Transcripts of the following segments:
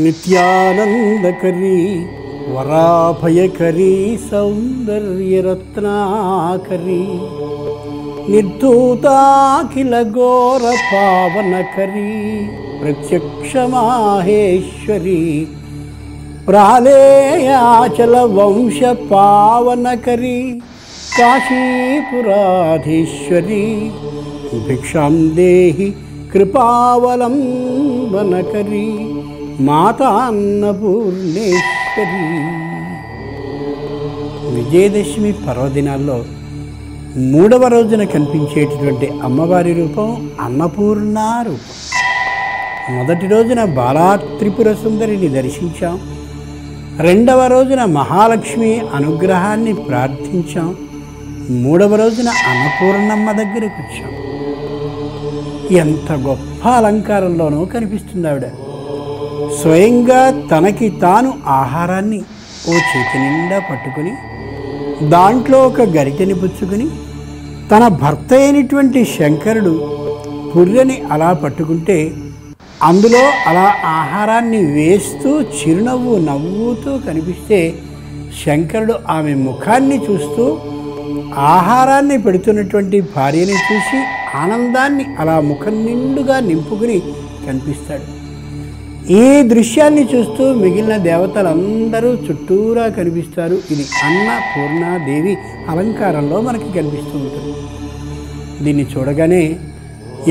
నిత్యానందకరీ వరాభయకరీ సౌందర్యరత్నాకరీ నిర్ధూతాఖిల ఘోర పావనకరీ ప్రత్యక్ష మాహేశ్వరీ ప్రాళేయాచల వంశ పావనకరీ కాశీపురాధీశ్వరీ భిక్షాం దేహి కృపావలంబనకరీ మాతా అన్నపూర్ణేశ్వరీ. విజయదశమి పర్వదినాల్లో 3వ రోజున కనిపించేటటువంటి అమ్మవారి రూపం అన్నపూర్ణ రూపం. మొదటి రోజున బాలా త్రిపుర సుందరిని దర్శించాం. 2వ రోజున మహాలక్ష్మి అనుగ్రహాన్ని ప్రార్థించాం. 3వ రోజున అన్నపూర్ణమ్మ దగ్గరికి వచ్చాం. ఎంత గొప్ప అలంకారంలోనూ కనిపిస్తుంది ఆవిడ. స్వయంగా తనకి తాను ఆహారాన్ని ఓ చేతి నిండా పట్టుకుని దాంట్లో ఒక గరిటెని పుచ్చుకుని తన భర్త అయినటువంటి శంకరుడు పుర్రెని అలా పట్టుకుంటే అందులో అలా ఆహారాన్ని వేస్తూ చిరునవ్వు నవ్వుతూ కనిపిస్తే శంకరుడు ఆమె ముఖాన్ని చూస్తూ ఆహారాన్ని పెడుతున్నటువంటి భార్యని చూసి ఆనందాన్ని అలా ముఖం నిండుగా నింపుకుని కనిపిస్తాడు. ఈ దృశ్యాన్ని చూస్తూ మిగిలిన దేవతలందరూ చుట్టూరా కనిపిస్తారు. ఇది అన్నపూర్ణాదేవి అలంకారంలో మనకి కనిపిస్తూ ఉంటుంది. దీన్ని చూడగానే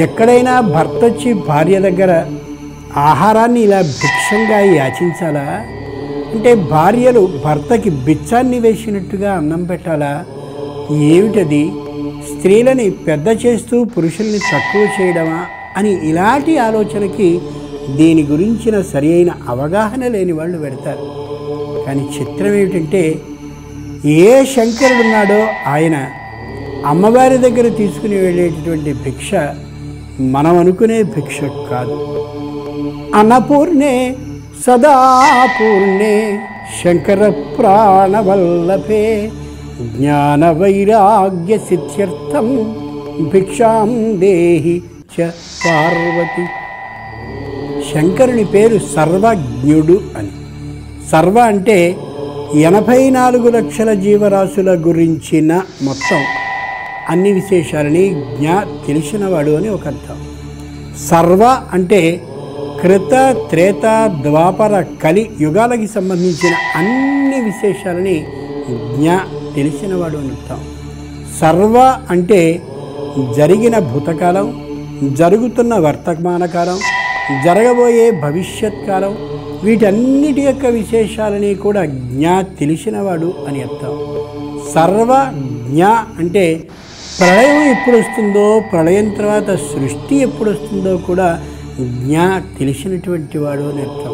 ఎక్కడైనా భర్త వచ్చి భార్య దగ్గర ఆహారాన్ని ఇలా భిక్షంగా యాచించాలా? అంటే భార్యలు భర్తకి బిచ్చాన్ని వేసినట్టుగా అన్నం పెట్టాలా? ఏమిటది? స్త్రీలని పెద్ద చేస్తూ పురుషుల్ని తక్కువ చేయడమా అని ఇలాంటి ఆలోచనకి దీని గురించిన సరి అయిన అవగాహన లేని వాళ్ళు పెడతారు. కానీ చిత్రం ఏమిటంటే ఏ శంకరుడున్నాడో ఆయన అమ్మవారి దగ్గర తీసుకుని వెళ్ళేటటువంటి భిక్ష మనం అనుకునే భిక్ష కాదు. అన్నపూర్ణే సదాపూర్ణే శంకర ప్రాణవల్లభే జ్ఞాన వైరాగ్య సిద్ధ్యర్థం భిక్షాం దేహి చ పార్వతి. శంకరుని పేరు సర్వజ్ఞుడు అని. సర్వ అంటే 84 లక్షల జీవరాశుల గురించిన మొత్తం అన్ని విశేషాలని తెలిసినవాడు అని ఒక అర్థం. సర్వ అంటే కృత త్రేత ద్వాపర కలి యుగాలకి సంబంధించిన అన్ని విశేషాలని తెలిసినవాడు అని అర్థం. సర్వ అంటే జరిగిన భూతకాలం, జరుగుతున్న వర్తమాన కాలం, జరగబోయే భవిష్యత్ కాలం, వీటన్నిటి యొక్క విశేషాలని కూడా తెలిసినవాడు అని అర్థం. సర్వజ్ఞ అంటే ప్రళయం ఎప్పుడు వస్తుందో, ప్రళయం తర్వాత సృష్టి ఎప్పుడు వస్తుందో కూడా తెలిసినటువంటి వాడు అని అర్థం.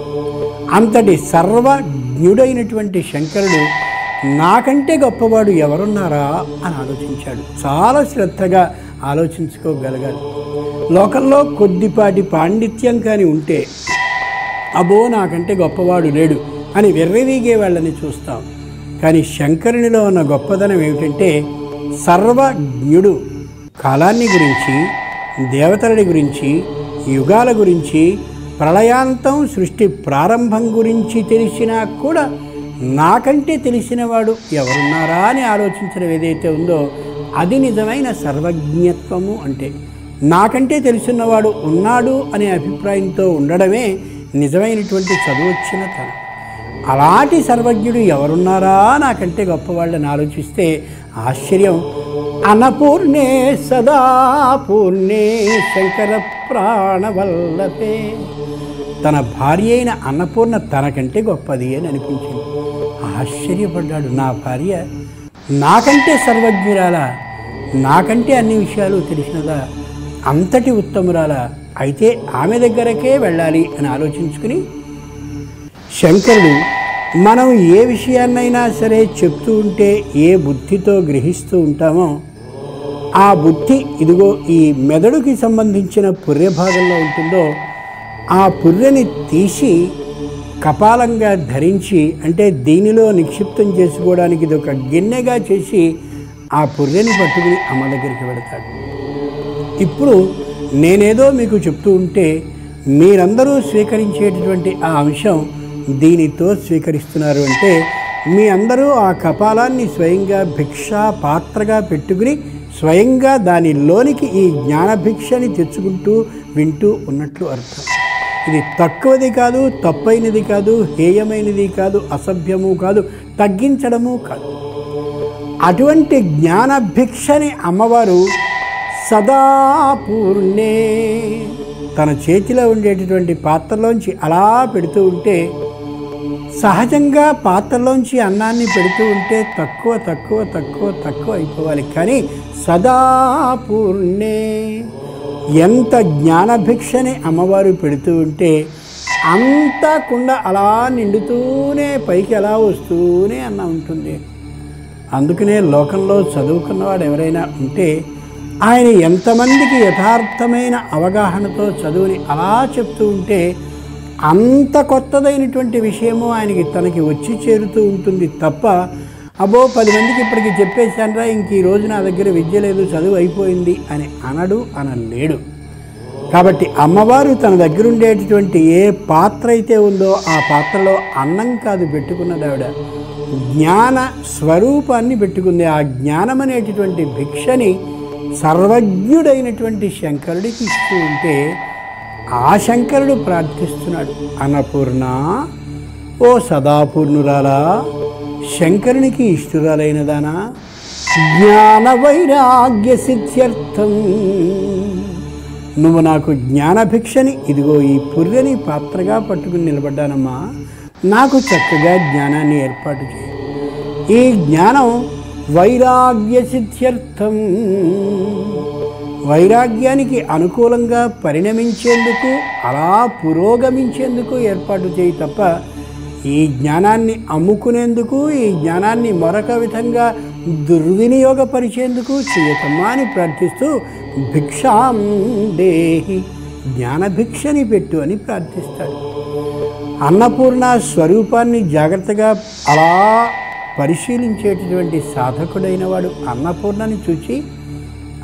అంతటి సర్వజ్ఞుడైనటువంటి శంకరుడు నాకంటే గొప్పవాడు ఎవరున్నారా అని ఆలోచించాడు. చాలా శ్రద్ధగా ఆలోచించుకోగలగాలి. లోకంలో కొద్దిపాటి పాండిత్యం కానీ ఉంటే అబ్బో నాకంటే గొప్పవాడు లేడు అని వెర్రవీగే వాళ్ళని చూస్తాం. కానీ శంకరునిలో ఉన్న గొప్పదనం ఏమిటంటే సర్వజ్ఞుడు. కాలాన్ని గురించి, దేవతలని గురించి, యుగాల గురించి, ప్రళయాంతం సృష్టి ప్రారంభం గురించి తెలిసినా కూడా నాకంటే తెలిసినవాడు ఎవరున్నారా అని ఆలోచించడం ఏదైతే ఉందో అది నిజమైన సర్వజ్ఞత్వము. అంటే నాకంటే తెలిసినవాడు ఉన్నాడు అనే అభిప్రాయంతో ఉండడమే నిజమైనటువంటి చదువొచ్చిన తనం. అలాంటి సర్వజ్ఞుడు ఎవరున్నారా నాకంటే గొప్పవాళ్ళని ఆలోచిస్తే ఆశ్చర్యం. అన్నపూర్ణే సదాపూర్ణే శంకర ప్రాణవల్లభే. తన భార్య అయిన అన్నపూర్ణ తనకంటే గొప్పది అని అనిపించింది. ఆశ్చర్యపడ్డాడు. నా భార్య నాకంటే సర్వజ్ఞురాలా, నాకంటే అన్ని విషయాలు తెలిసినదా, అంతటి ఉత్తమురాలా, అయితే ఆమె దగ్గరకే వెళ్ళాలి అని ఆలోచించుకుని శంకరుడు మనం ఏ విషయాన్నైనా సరే చెప్తూ ఉంటే ఏ బుద్ధితో గ్రహిస్తూ ఉంటామో ఆ బుద్ధి ఇదిగో ఈ మెదడుకి సంబంధించిన పుర్రె భాగంలో ఉంటుందో ఆ పుర్రెని తీసి కపాలంగా ధరించి, అంటే దీనిలో నిక్షిప్తం చేసుకోవడానికి ఇది ఒక గిన్నెగా చేసి ఆ పుర్రెని పట్టుకుని అమ్మ దగ్గరికి వెళతాడు. ఇప్పుడు నేనేదో మీకు చెప్తూ ఉంటే మీరందరూ స్వీకరించేటటువంటి ఆ అంశం దీనితో స్వీకరిస్తున్నారు అంటే మీ అందరూ ఆ కపాలాన్ని స్వయంగా భిక్షా పాత్రగా పెట్టుకుని స్వయంగా దానిలోనికి ఈ జ్ఞానభిక్షని తెచ్చుకుంటూ వింటూ ఉన్నట్లు అర్థం. ఇది తక్కువది కాదు, తప్పైనది కాదు, హేయమైనది కాదు, అసభ్యము కాదు, తగ్గించడము కాదు. అటువంటి జ్ఞానభిక్షని అమ్మవారు సదా పూర్ణే తన చేతిలో ఉండేటటువంటి పాత్రలోంచి అలా పెడుతూ ఉంటే, సహజంగా పాత్రలోంచి అన్నాన్ని పెడుతూ ఉంటే తక్కువ తక్కువ తక్కువ తక్కువ అయిపోవాలి. కానీ సదా పూర్ణే ఎంత జ్ఞానభిక్షని అమ్మవారు పెడుతూ ఉంటే అంతా కుండ అలా నిండుతూనే పైకి అలా వస్తూనే అన్న ఉంటుంది. అందుకనే లోకంలో చదువుకున్నవాడు ఎవరైనా ఉంటే ఆయన ఎంతమందికి యథార్థమైన అవగాహనతో చదువుని అలా చెప్తూ ఉంటే అంత కొత్తదైనటువంటి విషయము ఆయనకి తనకి వచ్చి చేరుతూ ఉంటుంది తప్ప అబ్బో 10 మందికి ఇప్పటికి చెప్పేశానరా, ఇంక ఈ రోజు నా దగ్గర విద్య లేదు, చదువు అయిపోయింది అని అనలేడు. కాబట్టి అమ్మవారు తన దగ్గర ఉండేటటువంటి ఏ పాత్ర అయితే ఉందో ఆ పాత్రలో అన్నం కాదు పెట్టుకున్నది, ఆవిడ జ్ఞాన స్వరూపాన్ని పెట్టుకుంది. ఆ జ్ఞానం అనేటటువంటి భిక్షని సర్వజ్ఞుడైనటువంటి శంకరుడికి ఇస్తూ ఉంటే ఆ శంకరుడు ప్రార్థిస్తున్నాడు, అన్నపూర్ణ ఓ సదాపూర్ణురాలా, శంకరునికి ఇష్టురాలైనదానా, జ్ఞాన వైరాగ్య సిద్ధ్యర్థం నువ్వు నాకు జ్ఞానభిక్షని ఇదిగో ఈ పుర్రెని పాత్రగా పట్టుకుని నిలబడ్డానమ్మా, నాకు చక్కగా జ్ఞానాన్ని ఏర్పాటు చేయి. ఈ జ్ఞానం వైరాగ్య సిద్ధ్యర్థం వైరాగ్యానికి అనుకూలంగా పరిణమించేందుకు అలా పురోగమించేందుకు ఏర్పాటు చేయి తప్ప ఈ జ్ఞానాన్ని అమ్ముకునేందుకు, ఈ జ్ఞానాన్ని మరొక విధంగా దుర్వినియోగపరిచేందుకు చేయకమ్మా అని ప్రార్థిస్తూ భిక్షాం దేహి జ్ఞానభిక్షని పెట్టు అని ప్రార్థిస్తాడు. అన్నపూర్ణ స్వరూపాన్ని జాగ్రత్తగా అలా పరిశీలించేటటువంటి సాధకుడైన వాడు అన్నపూర్ణని చూచి,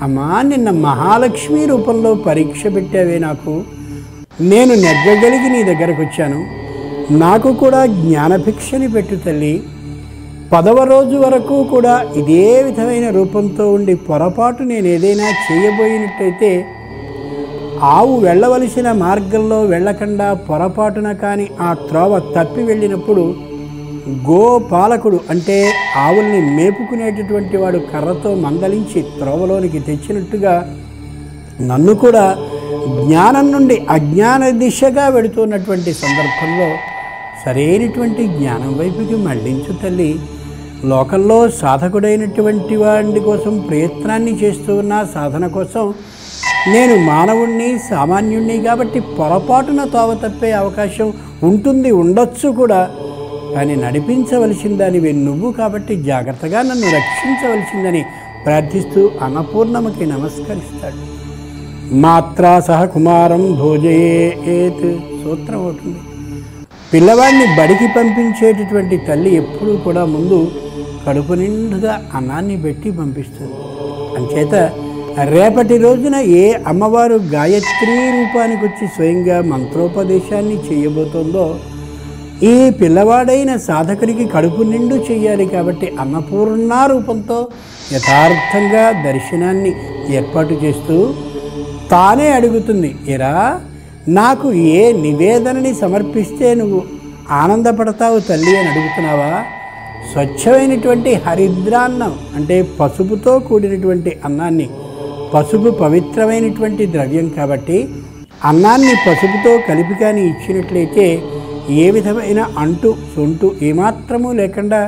అమ్మా నిన్న మహాలక్ష్మి రూపంలో పరీక్ష పెట్టావే, నాకు నేను నెగ్గగలిగి నీ దగ్గరకు వచ్చాను, నాకు కూడా జ్ఞానభిక్షని పెట్టు తల్లి. 10వ రోజు వరకు కూడా ఇదే విధమైన రూపంతో ఉండి పొరపాటు నేను ఏదైనా చేయబోయినట్టయితే ఆవు వెళ్ళవలసిన మార్గంలో వెళ్ళకుండా పొరపాటున కానీ ఆ త్రోవ తప్పి వెళ్ళినప్పుడు గోపాలకుడు అంటే ఆవుల్ని మేపుకునేటటువంటి వాడు కర్రతో మందలించి త్రోవలోనికి తెచ్చినట్టుగా నన్ను కూడా జ్ఞానం నుండి అజ్ఞాన దిశగా వెడుతున్నటువంటి సందర్భంలో సరైనటువంటి జ్ఞానం వైపుకి మళ్ళించు తల్లి. లోకంలో సాధకుడైనటువంటి వాడి కోసం ప్రయత్నాన్ని చేస్తూ ఉన్న సాధన కోసం నేను మానవుణ్ణి, సామాన్యుణ్ణి కాబట్టి పొరపాటున తోవ తప్పే అవకాశం ఉంటుంది, ఉండొచ్చు కూడా. కానీ నడిపించవలసిందని నువ్వు కాబట్టి జాగ్రత్తగా నన్ను రక్షించవలసిందని ప్రార్థిస్తూ అన్నపూర్ణమకి నమస్కరిస్తాడు. మాత్రా సహ కుమారం భోజయేత్ సూత్రం అవుతుంది. పిల్లవాడిని బడికి పంపించేటటువంటి తల్లి ఎప్పుడూ కూడా ముందు కడుపు నిండుగా అన్నాన్ని పెట్టి పంపిస్తుంది. అంచేత రేపటి రోజున ఏ అమ్మవారు గాయత్రీ రూపానికి వచ్చి స్వయంగా మంత్రోపదేశాన్ని చేయబోతోందో ఈ పిల్లవాడైన సాధకునికి కడుపు నిండు చెయ్యాలి. కాబట్టి అన్నపూర్ణ రూపంతో యథార్థంగా దర్శనాన్ని ఏర్పాటు చేస్తూ తానే అడుగుతుంది, ఎరా నాకు ఏ నివేదనని సమర్పిస్తే నువ్వు ఆనందపడతావు తల్లి అని అడుగుతున్నావా? స్వచ్ఛమైనటువంటి హరిద్రాన్నం అంటే పసుపుతో కూడినటువంటి అన్నాన్ని, పసుపు పవిత్రమైనటువంటి ద్రవ్యం కాబట్టి అన్నాన్ని పసుపుతో కలిపి కానీ ఇచ్చినట్లయితే ఏ విధమైన అంటు సొంటు ఏమాత్రమూ లేకుండా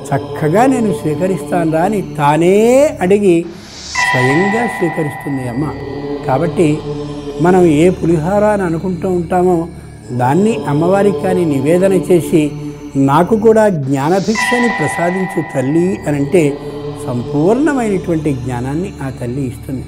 చక్కగా నేను స్వీకరిస్తాను రా అని తానే అడిగి స్వయంగా స్వీకరిస్తుంది అమ్మ. కాబట్టి మనం ఏ పులిహోర అని అనుకుంటూ ఉంటామో దాన్ని అమ్మవారికి కానీ నివేదన చేసి నాకు కూడా జ్ఞానభిక్షని ప్రసాదించు తల్లి అని అంటే సంపూర్ణమైనటువంటి జ్ఞానాన్ని ఆ తల్లి ఇస్తుంది.